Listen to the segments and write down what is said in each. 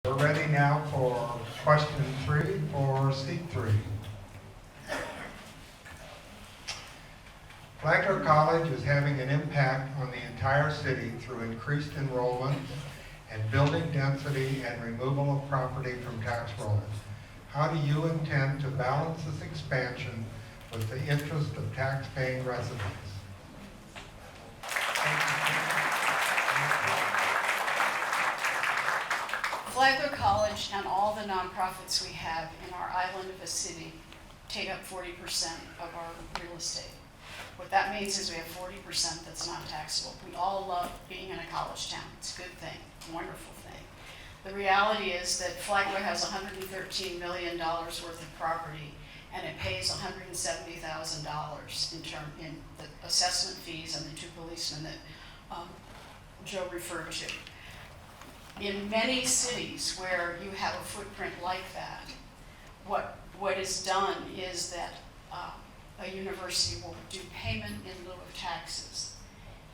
We're ready now for question 3 or seat 3. Flagler College is having an impact on the entire city through increased enrollment and building density and removal of property from tax rolls. How do you intend to balance this expansion with the interest of tax-paying residents? Flagler College and all the nonprofits we have in our island of a city take up 40% of our real estate. What that means is we have 40% that's not taxable. We all love being in a college town. It's a good thing, a wonderful thing. The reality is that Flagler has $113 million worth of property, and it pays $170,000 in the assessment fees and the 2 policemen that Joe referred to. In many cities where you have a footprint like that, what is done is that a university will do payment in lieu of taxes.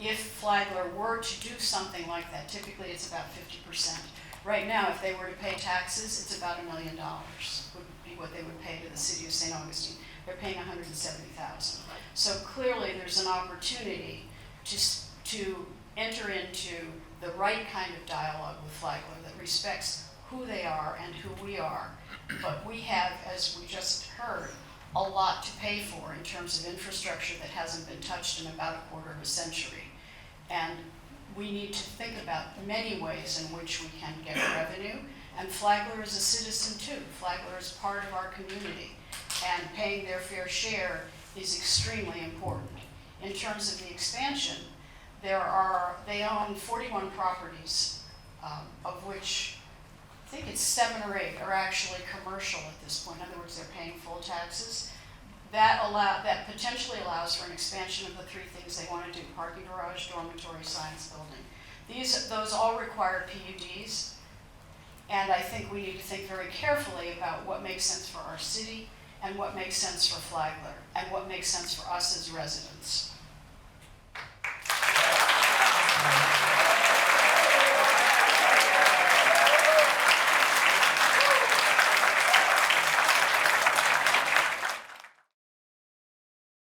If Flagler were to do something like that, typically it's about 50%. Right now, if they were to pay taxes, it's about $1 million would be what they would pay to the city of St. Augustine. They're paying $170,000. So clearly there's an opportunity to enter into the right kind of dialogue with Flagler that respects who they are and who we are. But we have, as we just heard, a lot to pay for in terms of infrastructure that hasn't been touched in about a quarter of a century. And we need to think about many ways in which we can get revenue. And Flagler is a citizen too. Flagler is part of our community. And paying their fair share is extremely important. In terms of the expansion, they own 41 properties, of which I think it's 7 or 8 are actually commercial at this point. In other words, they're paying full taxes. That potentially allows for an expansion of the 3 things they want to do: parking garage, dormitory, science building. Those all require PUDs, and I think we need to think very carefully about what makes sense for our city and what makes sense for Flagler and what makes sense for us as residents.